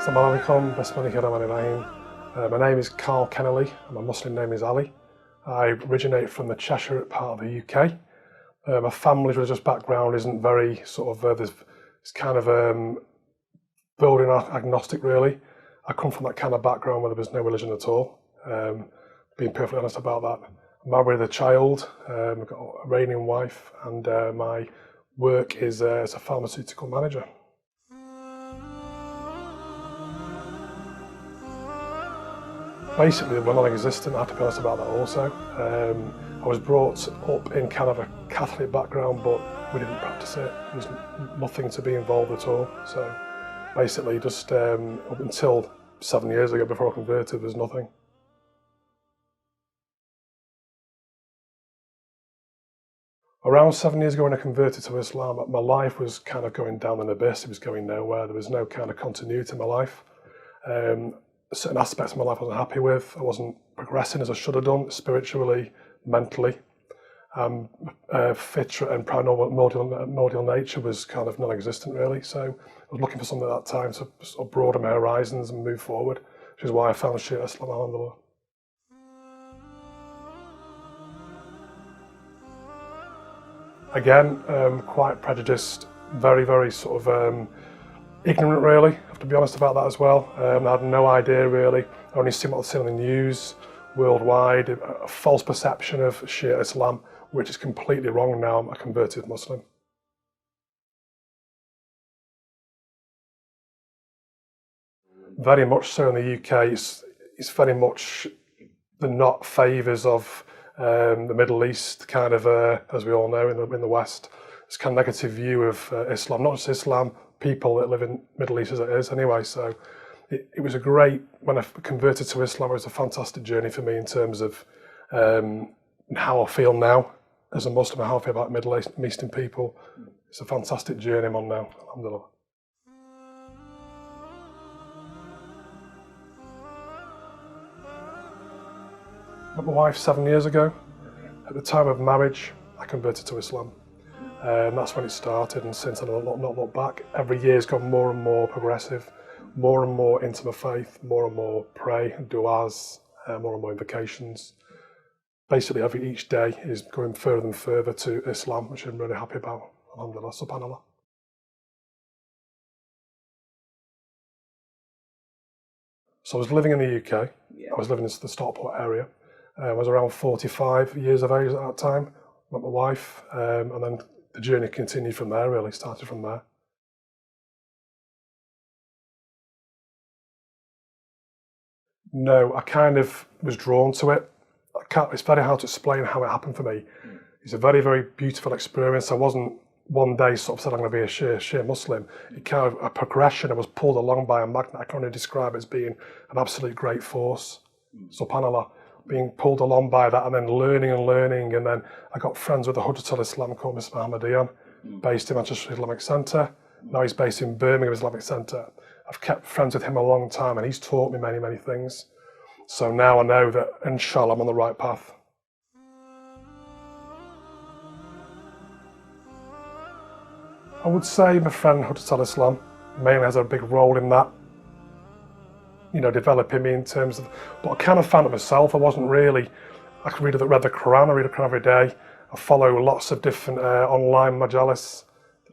Assalamu alaikum, bismillahirrahmanirrahim. My name is Carl Kennelly and my Muslim name is Ali. I originate from the Cheshire part of the UK. My family's religious background isn't very it's kind of building agnostic really. I come from that kind of background where there was no religion at all. Being perfectly honest about that. I'm married with a child, I've got a reigning wife, and my work is as a pharmaceutical manager. Basically, we're non-existent, I have to be honest about that also. I was brought up in kind of a Catholic background, but we didn't practice it. There was nothing to be involved at all. So basically, just up until 7 years ago, before I converted, there was nothing. Around 7 years ago when I converted to Islam, my life was kind of going down an abyss. It was going nowhere. There was no kind of continuity in my life. Certain aspects of my life I wasn't happy with. I wasn't progressing as I should have done, spiritually, mentally. Fitra and primordial nature was kind of non-existent really. So I was looking for something at that time to sort of broaden my horizons and move forward, which is why I found Shia Islam, alhamdulillah. Again, quite prejudiced, very sort of ignorant really, I have to be honest about that as well. I had no idea really, I only seen what I'd seen on the news worldwide, a false perception of Shia Islam, which is completely wrong now. I'm a converted Muslim. Very much so in the UK, it's very much the not favours of the Middle East, kind of, as we all know in the West. It's kind of negative view of Islam, not just Islam, people that live in Middle East as it is anyway. So it was a great, when I converted to Islam, it was a fantastic journey for me in terms of how I feel now as a Muslim, how I feel about Middle Eastern people. It's a fantastic journey I'm on now, alhamdulillah. Met my wife 7 years ago. At the time of marriage, I converted to Islam. And that's when it started, and since I've not looked back. Every year's gone more and more progressive, more and more into my faith, more and more pray and du'as, more and more invocations. Basically, each day is going further and further to Islam, which I'm really happy about. Alhamdulillah, subhanallah. So I was living in the UK. I was living in the Stockport area. I was around 45 years of age at that time. Met my wife, and then the journey continued from there, really, started from there. No, I kind of was drawn to it. It's very hard to explain how it happened for me. It's a very beautiful experience. I wasn't one day sort of said I'm going to be a Shia Muslim. It kind of a progression. I was pulled along by a magnet. I can only describe it as being an absolute great force. Subhanallah. Being pulled along by that and then learning, and then I got friends with the Hujjat al-Islam called Mr. Ahmadiyyan, based in Manchester Islamic Centre. Now he's based in Birmingham Islamic Centre. I've kept friends with him a long time and he's taught me many things. So now I know that, inshallah, I'm on the right path. I would say my friend Hujjat al-Islam mainly has a big role in that, developing me in terms of, but I kind of found it myself. I wasn't really, I could read the Quran, I read the Quran every day. I follow lots of different online majalis.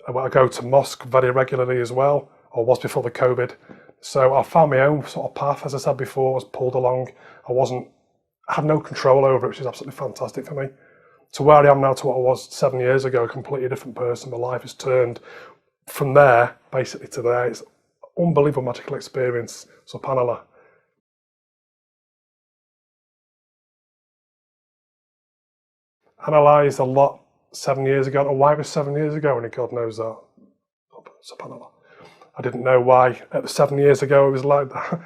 I go to mosque very regularly as well, or was before the COVID. So I found my own sort of path, as I said before. I was pulled along. I had no control over it, which is absolutely fantastic for me. To where I am now to what I was 7 years ago, a completely different person. My life has turned from there, basically, to there. It's an unbelievable magical experience, subhanallah. Analysed a lot 7 years ago. I don't know why it was 7 years ago, and God knows that. Subhanallah. I didn't know why at the 7 years ago it was like that,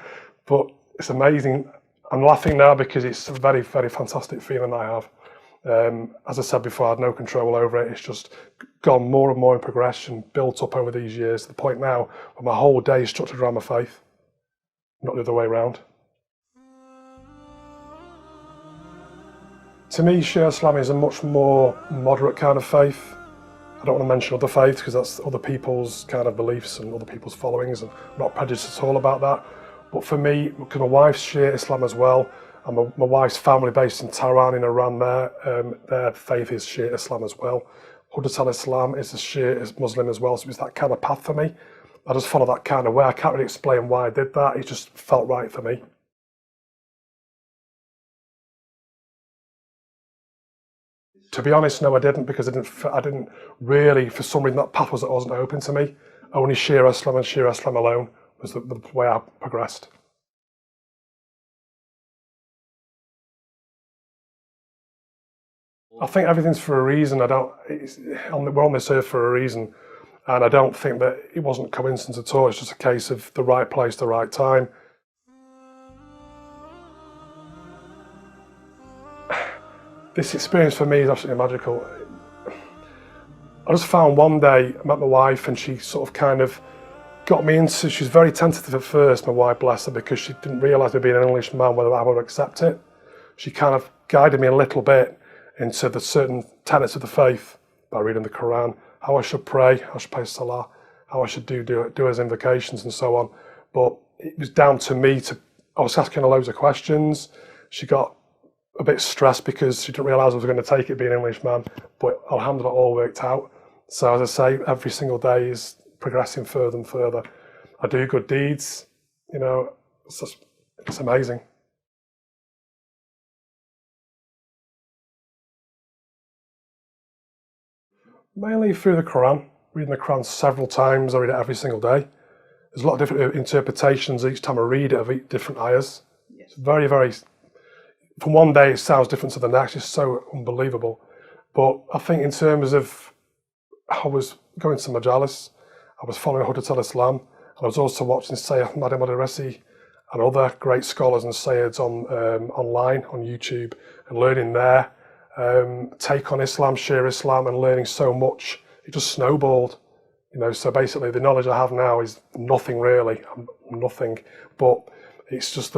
but it's amazing. I'm laughing now because it's a very fantastic feeling I have. As I said before, I had no control over it. It's just gone more and more in progression, built up over these years to the point now where my whole day is structured around my faith, not the other way around. To me, Shia Islam is a much more moderate kind of faith. I don't want to mention other faiths because that's other people's kind of beliefs and other people's followings, and I'm not prejudiced at all about that. But for me, because my wife's Shia Islam as well, and my wife's family based in Tehran in Iran, their faith is Shia Islam as well. Al-Islam is a Shia Muslim as well, so it's that kind of path for me. I just follow that kind of way. I can't really explain why I did that. It just felt right for me. To be honest, no, I didn't, because I didn't really, for some reason, that path wasn't open to me. Only Shia Islam and Shia Islam alone was the way I progressed. I think everything's for a reason. We're on this earth for a reason, and I don't think that it wasn't coincidence at all. It's just a case of the right place, the right time. This experience for me is absolutely magical. I just found one day, I met my wife, and she sort of kind of got me into, she was very tentative at first, my wife, bless her, because she didn't realise me being an English man, whether I would accept it. She kind of guided me a little bit into the certain tenets of the faith by reading the Quran, how I should pray, how I should pray Salah, how I should do as invocations and so on. But it was down to me I was asking her loads of questions. She got a bit stressed because she didn't realise I was going to take it being an Englishman, but alhamdulillah, it all worked out. So as I say, every single day is progressing further and further. I do good deeds, it's amazing. Mainly through the Quran, reading the Quran several times. I read it every single day. There's a lot of different interpretations each time I read it of each different ayahs. It's very, very, from one day it sounds different to the next. It's so unbelievable. But I think in terms of, I was going to Majalis, I was following Al-Islam, and I was also watching Sayyid Madam Madaresi and other great scholars and Sayyids online, on YouTube, and learning their take on Islam, Shia Islam, and learning so much. It just snowballed. So basically the knowledge I have now is nothing really, nothing, but it's just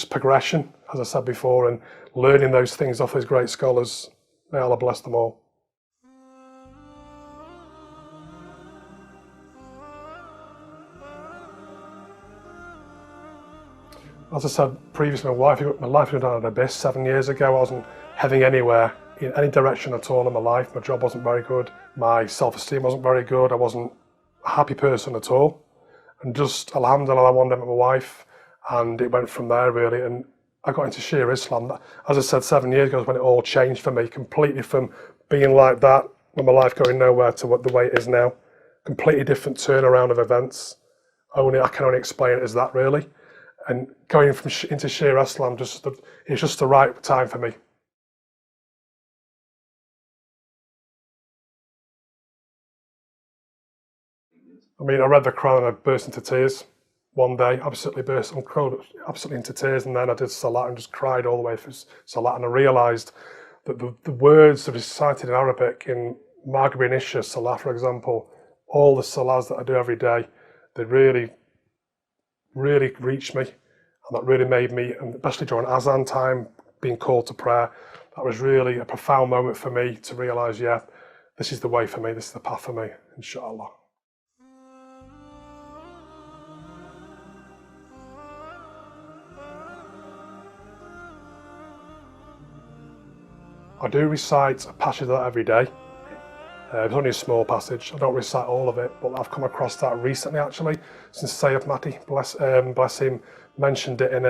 progression, as I said before, and learning those things off those great scholars. May Allah bless them all. As I said previously, my life went down an abyss 7 years ago. I wasn't heading anywhere in any direction at all in my life. My job wasn't very good. My self-esteem wasn't very good. I wasn't a happy person at all. And just, alhamdulillah, one day I met my wife, and it went from there really. And I got into Shia Islam. As I said, 7 years ago is when it all changed for me, completely from being like that, with my life going nowhere, to the way it is now. Completely different turnaround of events. I can only explain it as that really. And going into Shia Islam, it's just the right time for me. I mean, I read the Quran and I burst into tears one day, absolutely into tears, and then I did Salat and just cried all the way through Salat, and I realised that the words that are recited in Arabic in Maghrib and Isha Salah, for example, all the Salahs that I do every day, they really, really reached me, and that really made me, and especially during Azan time, being called to prayer, that was really a profound moment for me to realise, yeah, this is the way for me, this is the path for me, inshallah. I do recite a passage of that every day. It's only a small passage. I don't recite all of it, but I've come across that recently, actually, since Sayyid Mati, bless him, mentioned it in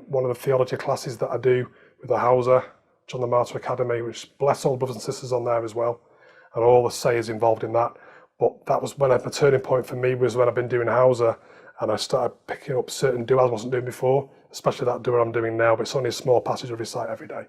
one of the theology classes that I do with the Hausa, John the Martyr Academy, which bless all brothers and sisters on there as well, and all the Sayyids involved in that. But that was when a turning point for me was when I've been doing Hausa, and I started picking up certain du'as I wasn't doing before, especially that du'a I'm doing now, but it's only a small passage I recite every day.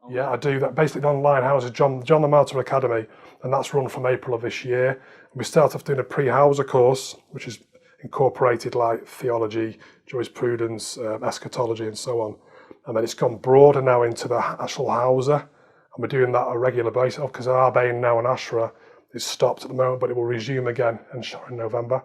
Yeah, I do that basically online. Hausa John the Martyr Academy, and that's run from April of this year. And we started off doing a pre-Hausa course, which is incorporated like theology, jurisprudence, eschatology, and so on. And then it's gone broader now into the actual Hausa, and we're doing that on a regular basis. Because Arbein now and Ashra is stopped at the moment, but it will resume again in November.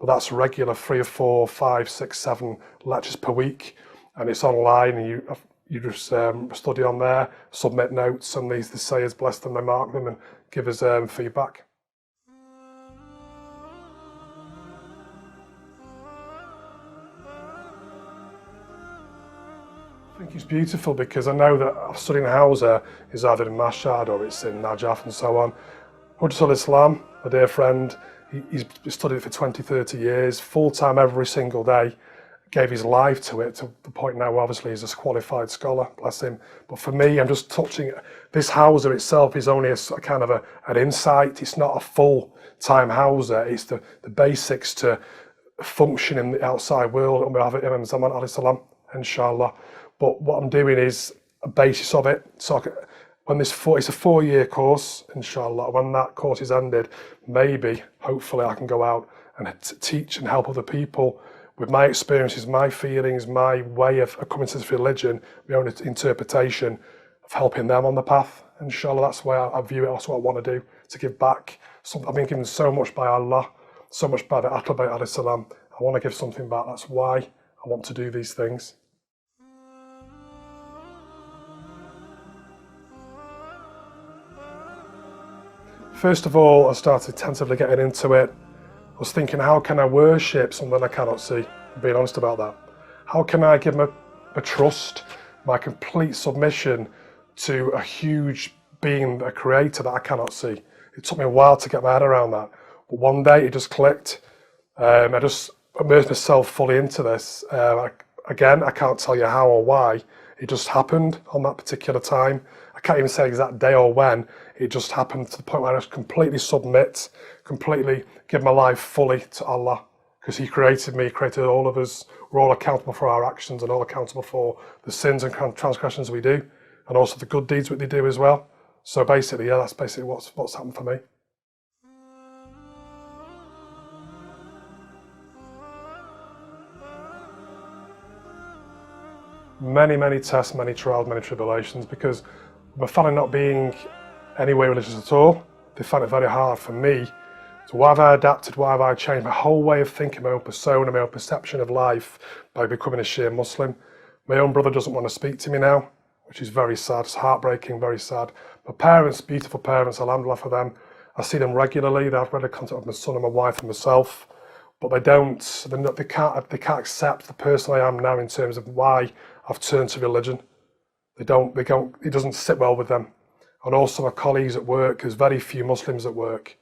But that's regular 3 or 4, 5, 6, 7 lectures per week. and it's online, and you just study on there, submit notes, and the sayers bless them, they mark them, and give us feedback. I think it's beautiful because I know that studying Hausa is either in Mashhad or it's in Najaf and so on. Shia Islam, my dear friend, he's studied it for 20, 30 years, full-time every single day, gave his life to it, to the point now obviously he's a qualified scholar, bless him. But for me, I'm just touching, this Hausa itself is only a kind of an insight. It's not a full-time Hausa, it's the basics to function in the outside world. And we have Imam Zaman alayhi salam, inshallah. But what I'm doing is a basis of it. So when it's a 4-year course, inshallah, when that course is ended, maybe, hopefully I can go out and teach and help other people with my experiences, my feelings, my way of coming to this religion, my own interpretation of helping them on the path. Inshallah, that's the way I view it. That's what I want to do, to give back. I've been given so much by Allah, so much by the Ahlul Bayt alayhi salam. I want to give something back. That's why I want to do these things. First of all, I started tentatively getting into it. I was thinking, how can I worship something I cannot see? I'm being honest about that. How can I give my trust, my complete submission to a huge being, a creator that I cannot see? It took me a while to get my head around that. But one day it just clicked. I just immersed myself fully into this. Again, I can't tell you how or why. It just happened on that particular time. I can't even say exact day or when. It just happened to the point where I just completely submit, completely give my life fully to Allah, because He created me, created all of us. We're all accountable for our actions and all accountable for the sins and transgressions we do, and also the good deeds that we do as well. So basically, yeah, that's basically what's happened for me. Many, many tests, many trials, many tribulations, because my family not being anyway religious at all, they found it very hard for me. So why have I adapted, why have I changed my whole way of thinking, my own persona, my own perception of life by becoming a Shia Muslim? My own brother doesn't want to speak to me now, which is very sad, it's heartbreaking, very sad. My parents, beautiful parents, alhamdulillah for them, I see them regularly, they have regular contact with my son and my wife and myself, but they can't accept the person I am now in terms of why I've turned to religion. It doesn't sit well with them. And also my colleagues at work, there's very few Muslims at work.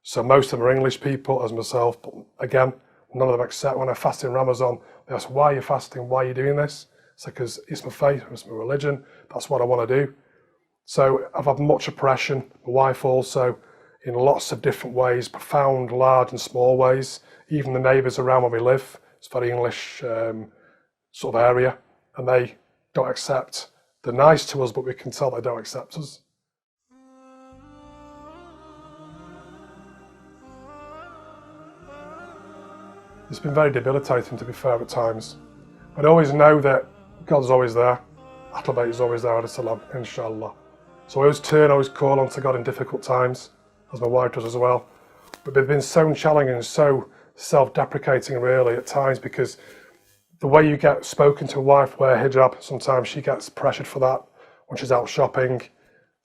So most of them are English people, as myself, but again, none of them accept. When I fast in Ramadan, they ask, why are you fasting? Why are you doing this? It's like, because it's my faith, it's my religion, that's what I want to do. So I've had much oppression, my wife also, in lots of different ways, profound, large and small ways. Even the neighbours around where we live, it's a very English sort of area, and they don't accept. They're nice to us, but we can tell they don't accept us. It's been very debilitating, to be fair, at times. But I always know that God's always there. Ahlul Bayt is always there, alayhi salam, inshallah. So I always call on to God in difficult times, as my wife does as well. But they've been so challenging and so self-deprecating, really, at times, because the way you get spoken to a wife, wear hijab, sometimes she gets pressured for that when she's out shopping.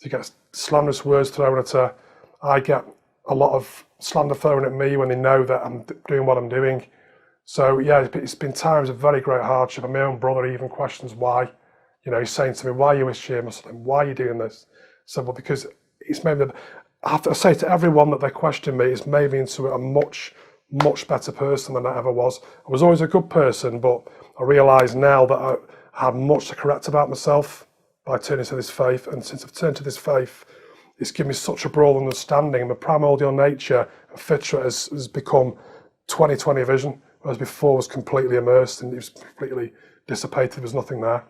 She gets slanderous words thrown at her. I get a lot of slander thrown at me when they know that I'm doing what I'm doing. So yeah, it's been times of very great hardship, and my own brother even questions why. You know, he's saying to me, why are you a Shia Muslim? Why are you doing this? So, well, because it's made me, I have to say to everyone that they question me, it's made me into a much better person than I ever was. I was always a good person, but I realise now that I have much to correct about myself by turning to this faith. And since I've turned to this faith, it's given me such a broad understanding. My primordial nature and fitra has become 20/20 vision, whereas before was completely immersed and it was completely dissipated. There was nothing there.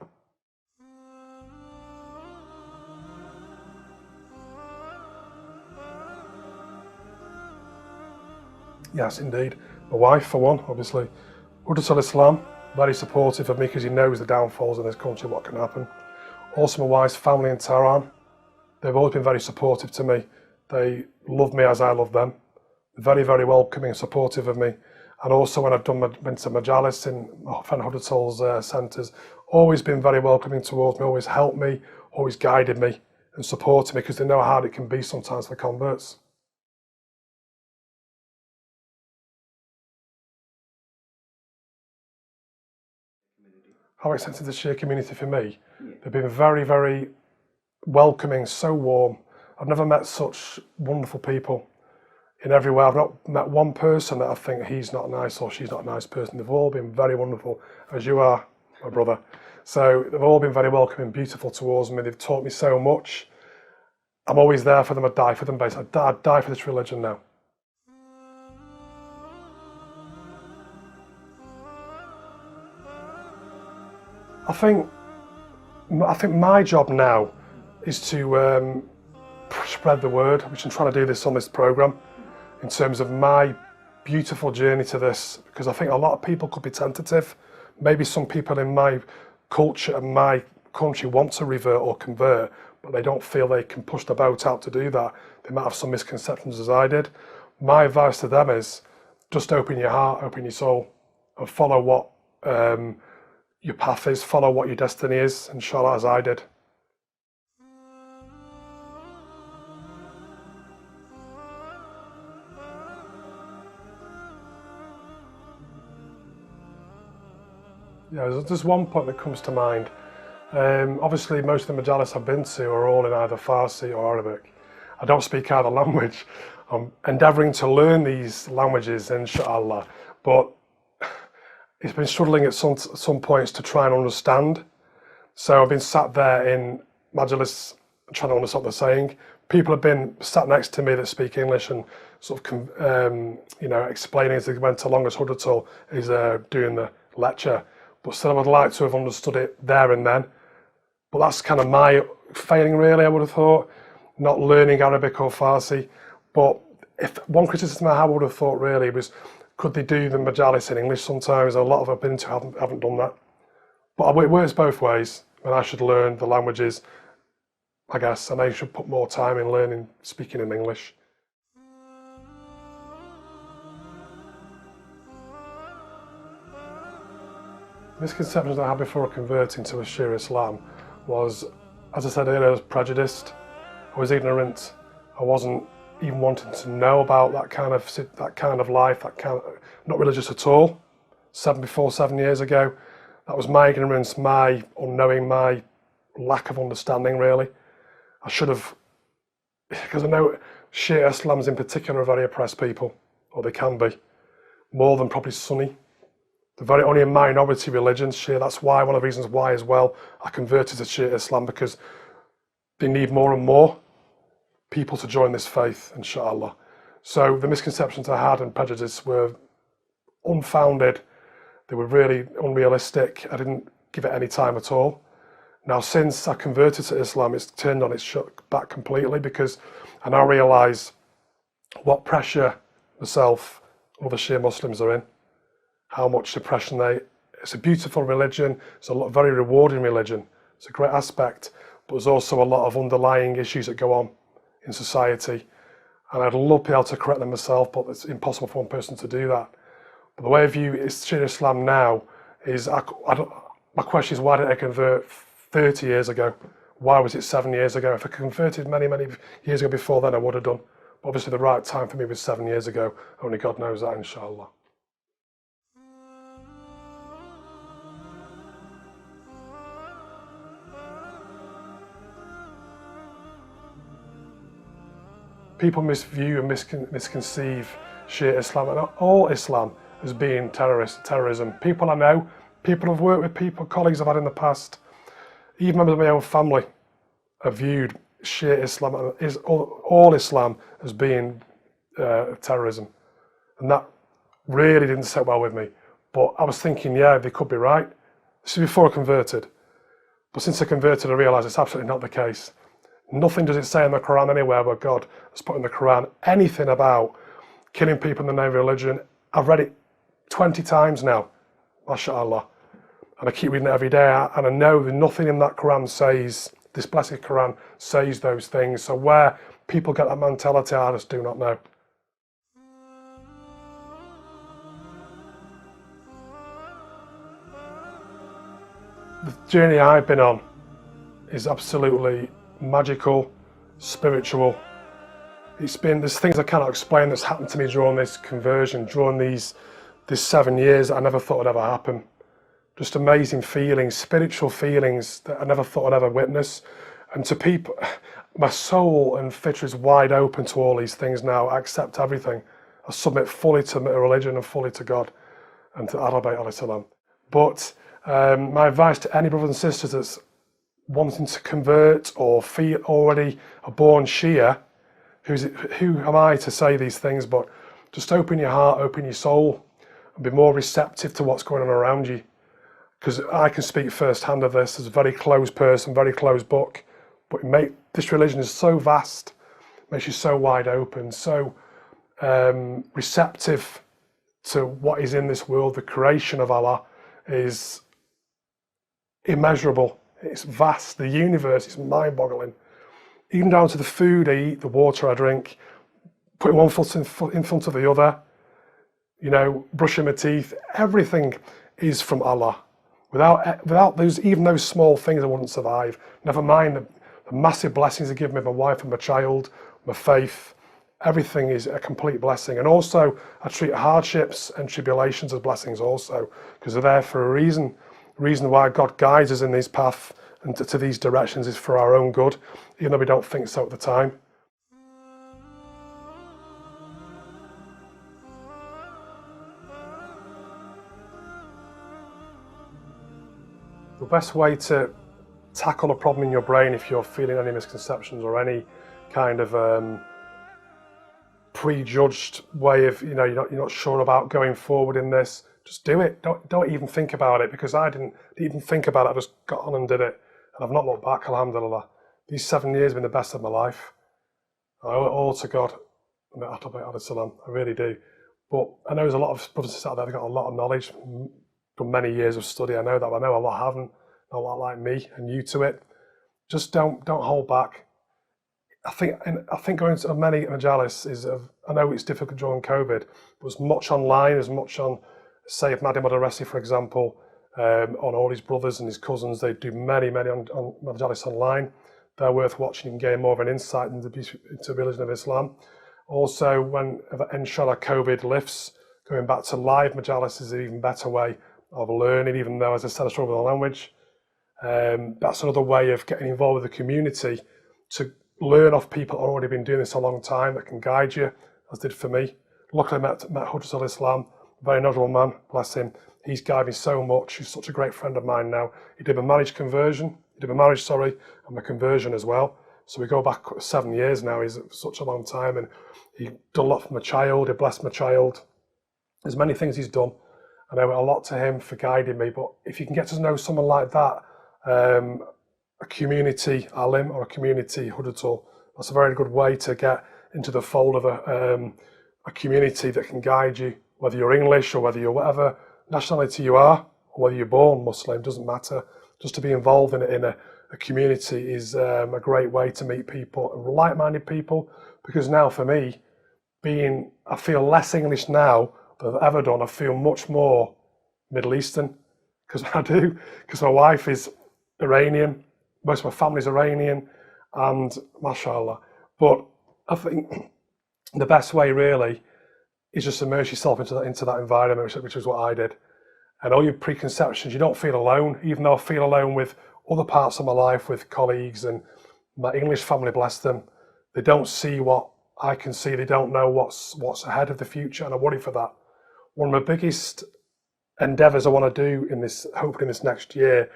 Yes, indeed. My wife, for one, obviously. Shia Islam, very supportive of me because he knows the downfalls in this country, what can happen. Also, my wife's family in Tehran, they've always been very supportive to me. They love me as I love them. They're very, very welcoming and supportive of me. And also when I've been to Majalis in my friend Hudatal's centres, always been very welcoming towards me, always helped me, always guided me and supported me, because they know how hard it can be sometimes for converts. How extensive the Shia community for me? They've been very, very welcoming, so warm. I've never met such wonderful people in every way. I've not met one person that I think he's not nice or she's not a nice person. They've all been very wonderful, as you are, my brother. So they've all been very welcoming, beautiful towards me. They've taught me so much. I'm always there for them. I'd die for them, basically. I'd die for this religion now. I think my job now is to spread the word, which I'm trying to do this on this programme, in terms of my beautiful journey to this, because I think a lot of people could be tentative. Maybe some people in my culture and my country want to revert or convert, but they don't feel they can push the boat out to do that. They might have some misconceptions, as I did. My advice to them is just open your heart, open your soul, and follow what your path is, follow what your destiny is, inshallah, as I did. Yeah, there's one point that comes to mind. Obviously, most of the majalis I've been to are all in either Farsi or Arabic. I don't speak either language. I'm endeavouring to learn these languages, inshallah, but it's been struggling at some points to try and understand. So I've been sat there in majalis trying to understand what they're saying. People have been sat next to me that speak English and sort of, explaining as they went along, as Hudatul is doing the lecture. But still, I would like to have understood it there and then. But that's kind of my failing, really, I would have thought, not learning Arabic or Farsi. But if one criticism I would have thought really was, could they do the majalis in English sometimes? A lot of I've been to haven't done that. But it works both ways, and I should learn the languages, I guess, and I should put more time in learning, speaking in English. Misconceptions I had before converting to a Shia Islam was, as I said earlier, I was prejudiced, I was ignorant, I wasn't even wanting to know about that kind of life, not religious at all. 7 years ago, that was my ignorance, my unknowing, my lack of understanding, really. I should have, because I know Shia Islams in particular are very oppressed people, or they can be, more than probably Sunni. They're very only a minority religion, Shia. That's why, one of the reasons why as well, I converted to Shia Islam, because they need more and more people to join this faith, inshallah. So the misconceptions I had and prejudice were unfounded. They were really unrealistic. I didn't give it any time at all. Now, since I converted to Islam, it's turned on its back completely, because I now realise what pressure myself and other Shia Muslims are in, how much depression it's a beautiful religion, it's a very rewarding religion, it's a great aspect, but there's also a lot of underlying issues that go on in society, and I'd love to be able to correct them myself, but it's impossible for one person to do that. But the way I view Shia Islam now is, my question is, why didn't I convert 30 years ago? Why was it 7 years ago? If I converted many, many years ago before then, I would have done. But obviously the right time for me was 7 years ago. Only God knows that, inshallah. People misview and misconceive Shia Islam and all Islam as being terrorism. People I know, people I've worked with, colleagues I've had in the past, even members of my own family have viewed Shia Islam and all Islam as being terrorism. And that really didn't sit well with me. But I was thinking, yeah, they could be right. This is before I converted. But since I converted, I realised it's absolutely not the case. Nothing does it say in the Quran anywhere where God has put in the Quran anything about killing people in the name of religion. I've read it 20 times now, mashallah. And I keep reading it every day, and I know that nothing in that Quran says, this blessed Quran says those things. So where people get that mentality, I just do not know. The journey I've been on is absolutely magical, spiritual. There's things I cannot explain that's happened to me during this conversion, during this 7 years that I never thought would ever happen. Just amazing feelings, spiritual feelings that I never thought I'd ever witness. And to people, my soul and fitra is wide open to all these things now. I accept everything. I submit fully to my religion and fully to God and to Al-mostabserin-The. But my advice to any brothers and sisters that's wanting to convert or feel already a born Shia, who am I to say these things, but just open your heart, open your soul, and be more receptive to what's going on around you. Because I can speak firsthand of this as a very closed person, very closed book, but this religion is so vast, makes you so wide open, so receptive to what is in this world. The creation of Allah is immeasurable, it's vast, the universe is mind-boggling. Even down to the food I eat, the water I drink, putting one foot in front of the other, brushing my teeth, everything is from Allah. Without those small things, I wouldn't survive. Never mind the massive blessings He give me, my wife and my child, my faith. Everything is a complete blessing. And also, I treat hardships and tribulations as blessings also, because they're there for a reason. The reason why God guides us in this path and to these directions is for our own good, even though we don't think so at the time. The best way to tackle a problem in your brain, if you're feeling any misconceptions or any kind of prejudged way of, you're not sure about going forward in this, just do it. Don't even think about it, because I didn't even think about it. I just got on and did it, and I've not looked back. Alhamdulillah. These 7 years have been the best of my life. I owe it all to God. I really do. But I know there's a lot of brothers out there that got a lot of knowledge from many years of study. I know that. I know a lot haven't. A lot like me and you to it. Just don't hold back. I think going to many majalis I know it's difficult during COVID, but as much online, as much on, say, if Madi Madaresi, for example, on all his brothers and his cousins, they do many on majalis online. They're worth watching. You can gain more of an insight into the religion of Islam. Also, when inshallah COVID lifts, going back to live majalis is an even better way of learning, even though, as I said, I struggle with the language. That's another way of getting involved with the community, to learn off people who have already been doing this a long time, that can guide you, as did for me. Luckily, I met Shia Islam, a very knowledgeable man, bless him. He's guided me so much. He's such a great friend of mine now. He did my marriage, and my conversion as well. So we go back 7 years now. He's such a long time, and he done a lot for my child. He blessed my child. There's many things he's done, and I owe a lot to him for guiding me. But if you can get to know someone like that, a community alim or a community hudatul, that's a very good way to get into the fold of a community that can guide you, whether you're English or whether you're whatever nationality you are, or whether you're born Muslim, doesn't matter. Just to be involved in a community is a great way to meet people, like-minded people. Because now for me, I feel less English now than I've ever done. I feel much more Middle Eastern, because I do, because my wife is Iranian, most of my family's Iranian, and mashallah. But I think the best way really is just immerse yourself into that environment, which is what I did. And all your preconceptions, you don't feel alone, even though I feel alone with other parts of my life, with colleagues and my English family, bless them. They don't see what I can see. They don't know what's ahead of the future, and I worry for that. One of my biggest endeavours I want to do hopefully in this next year,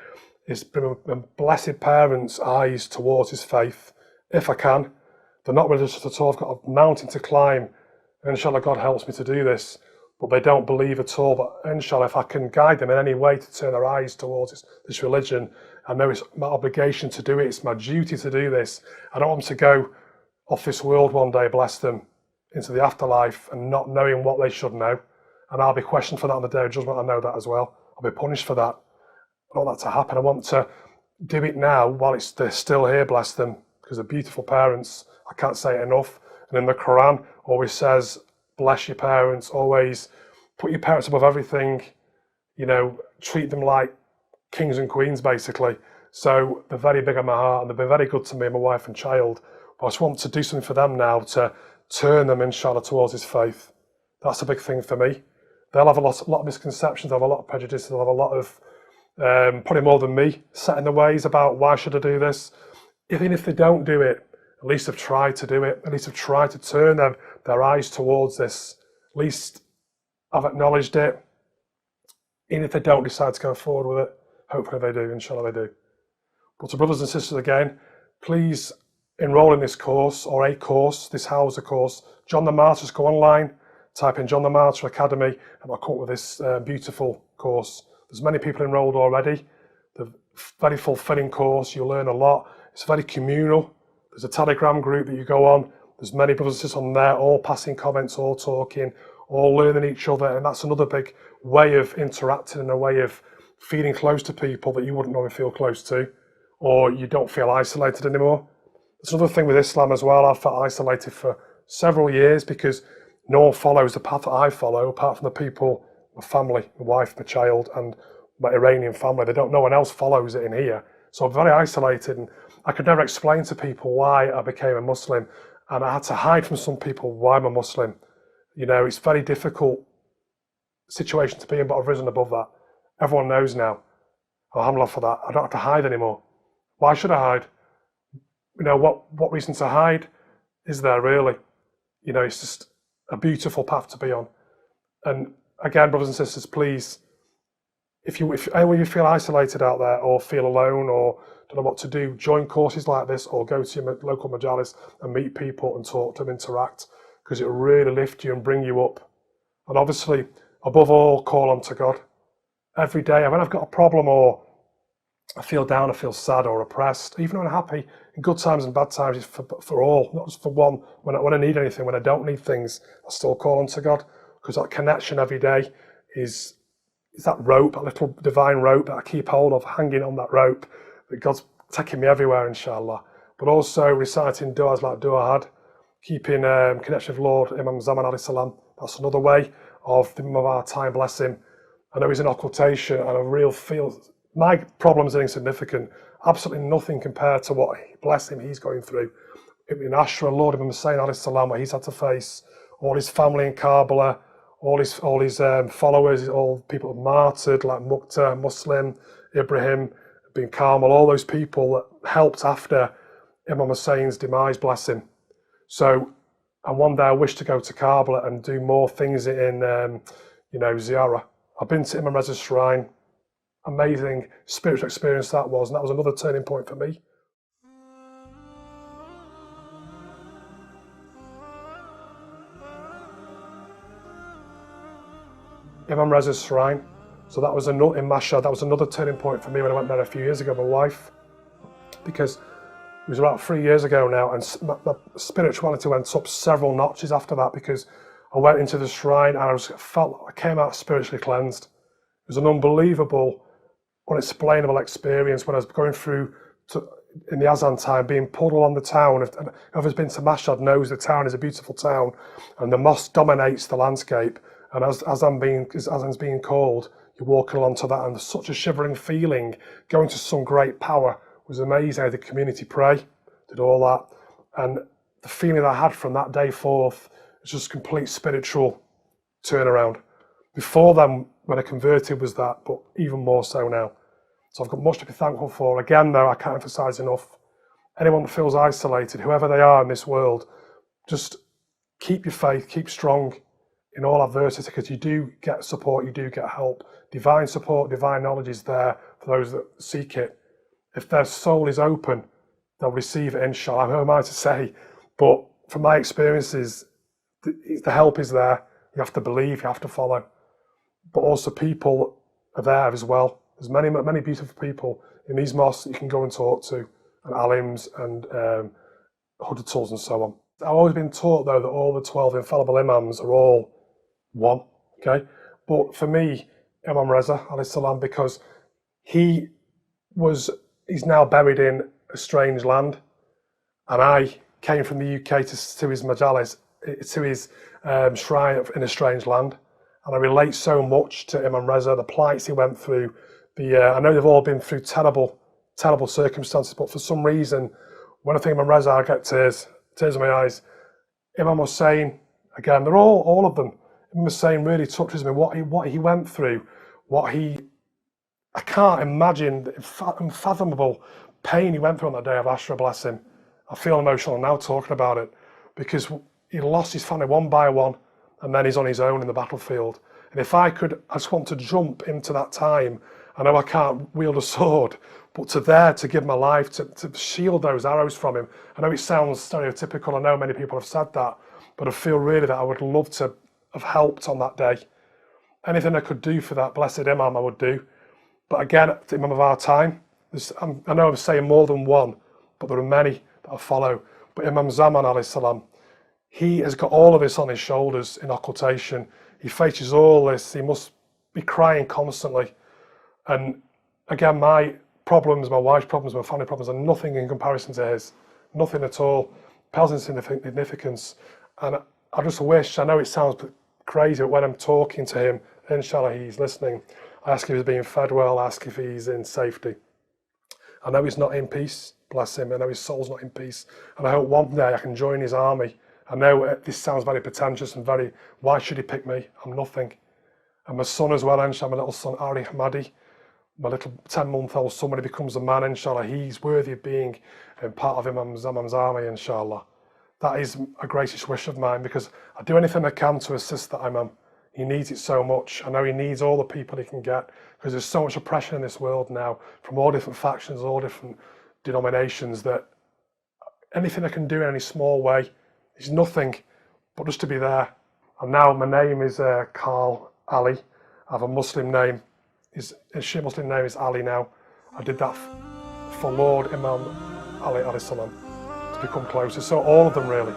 is bring my blessed parents' eyes towards his faith, if I can. They're not religious at all. I've got a mountain to climb, and inshallah God helps me to do this, but they don't believe at all. But inshallah, if I can guide them in any way to turn their eyes towards this religion, I know it's my obligation to do it. It's my duty to do this. I don't want them to go off this world one day, bless them, into the afterlife and not knowing what they should know. And I'll be questioned for that on the day of judgment. I know that as well. I'll be punished for that. I don't want that to happen. I want to do it now while they're still here, bless them, because they're beautiful parents. I can't say it enough. And in the Quran always says, bless your parents, always put your parents above everything, treat them like kings and queens, basically. So they're very big on my heart, and they've been very good to me, my wife and child. But I just want to do something for them now to turn them, inshallah, towards his faith. That's a big thing for me. They'll have a lot of misconceptions, they'll have a lot of prejudices, they'll have a lot of, probably more than me, set in their ways about why should I do this. Even if they don't do it, at least they've tried to do it. At least they've tried to turn their eyes towards this. At least I've acknowledged it. Even if they don't decide to go forward with it, hopefully they do, inshallah they do. But to brothers and sisters again, please enroll in this course, or a course, this Hausa course. John the Martyr, go online, type in John the Martyr Academy, and I'll come up with this beautiful course. There's many people enrolled already. The very fulfilling course, you'll learn a lot. It's very communal. There's a Telegram group that you go on. There's many brothers and sisters on there, all passing comments, all talking, all learning each other. And that's another big way of interacting and a way of feeling close to people that you wouldn't normally feel close to, or you don't feel isolated anymore. There's another thing with Islam as well. I've felt isolated for several years because no one follows the path that I follow, apart from the people, my family, my wife, my child, and my Iranian family. No one else follows it in here. So I'm very isolated, and I could never explain to people why I became a Muslim, and I had to hide from some people why I'm a Muslim. You know, it's a very difficult situation to be in, but I've risen above that. Everyone knows now. Alhamdulillah for that. I don't have to hide anymore. Why should I hide? You know, what reason to hide is there really? You know, it's just a beautiful path to be on. And again, brothers and sisters, please, if anyone you feel isolated out there or feel alone or don't know what to do, join courses like this or go to your local majalis and meet people and talk to them, interact, because it will really lift you and bring you up. And obviously, above all, call on to God. Every day, when I've got a problem or I feel down, I feel sad or oppressed, even when I'm happy, in good times and bad times, it's for all, not just for one. When I need anything, when I don't need things, I still call on to God, because that connection every day is that rope, a little divine rope that I keep hold of, hanging on that rope, that God's taking me everywhere, inshallah. But also reciting du'as like Dua had, keeping connection with Lord Imam Zaman alayhi salam. That's another way of the Imam of our time, bless him. I know he's an occultation, and I real feel my problems are insignificant, absolutely nothing compared to what, bless him, he's going through. In Ashra, Lord Imam Hussein alayhi salam, what he's had to face, all his family in Karbala, all his followers, all people martyred like Muqta, Muslim, Ibrahim, bin Karmal, all those people that helped after Imam Hussein's demise, bless him. So, and one day I wish to go to Karbala and do more things in, Ziyarah. I've been to Imam Reza's shrine. Amazing spiritual experience that was, and that was another turning point for me. Imam Reza's shrine. So that was in Mashhad, that was another turning point for me when I went there a few years ago, my wife, because it was about 3 years ago now, and my spirituality went up several notches after that, because I went into the shrine and I came out spiritually cleansed. It was an unbelievable, unexplainable experience when I was going through in the Azan time, being pulled along the town. And whoever's been to Mashhad knows the town is a beautiful town, and the mosque dominates the landscape. And as Azan's being called, you're walking along to that, and there's such a shivering feeling. Going to some great power it was amazing. How the community pray, did all that, and the feeling that I had from that day forth was just complete spiritual turnaround. Before then, when I converted, was that, but even more so now. So I've got much to be thankful for. Again, though, I can't emphasize enough. Anyone that feels isolated, whoever they are in this world, just keep your faith, keep strong in all adversity, because you do get support, you do get help. Divine support, divine knowledge is there for those that seek it. If their soul is open, they'll receive it, inshallah. Who am I to say? But from my experiences, the help is there. You have to believe, you have to follow. But also people are there as well. There's many beautiful people in these mosques that you can go and talk to, and alims and hudatul and so on. I've always been taught, though, that all the 12 infallible imams are all one, okay? But for me, Imam Reza, alayhi salam, because he's now buried in a strange land, and I came from the UK to his majalis, to his shrine in a strange land, and I relate so much to Imam Reza, the plights he went through, I know they've all been through terrible, terrible circumstances, but for some reason, when I think of Imam Reza, I get tears in my eyes. Imam Hussein, again, they're all of them. Imam Hussein really touches me. What he went through, I can't imagine the unfathomable pain he went through on that day of Ashura, bless him. I feel emotional now talking about it because he lost his family one by one and then he's on his own in the battlefield. And if I just want to jump into that time. I know I can't wield a sword, but to give my life, to shield those arrows from him. I know it sounds stereotypical, I know many people have said that, but I feel really that I would love to have helped on that day. Anything I could do for that blessed Imam, I would do. But again, the Imam of our time, I know I'm saying more than one, but there are many that I follow. But Imam Zaman alayhi salam, he has got all of this on his shoulders in occultation. He faces all this, he must be crying constantly. And again, my problems, my wife's problems, my family problems are nothing in comparison to his. Nothing at all. Pales in significance. And I just wish, I know it sounds crazy, but when I'm talking to him, inshallah he's listening, I ask if he's being fed well, I ask if he's in safety. I know he's not in peace, bless him. I know his soul's not in peace. And I hope one day I can join his army. I know this sounds very pretentious and why should he pick me? I'm nothing. And my son as well, inshallah, my little son, Ari Hamadi, my little 10-month-old son, when he becomes a man, inshallah, he's worthy of being part of Imam Zaman's army, inshallah. That is a greatest wish of mine because I do anything I can to assist that Imam. He needs it so much. I know he needs all the people he can get because there's so much oppression in this world now from all different factions, all different denominations that anything I can do in any small way is nothing but just to be there. And now my name is Carl Ali. I have a Muslim name. His Shia Muslim name is Ali now. I did that for Lord Imam Ali alayhi salam to become closer. So all of them really.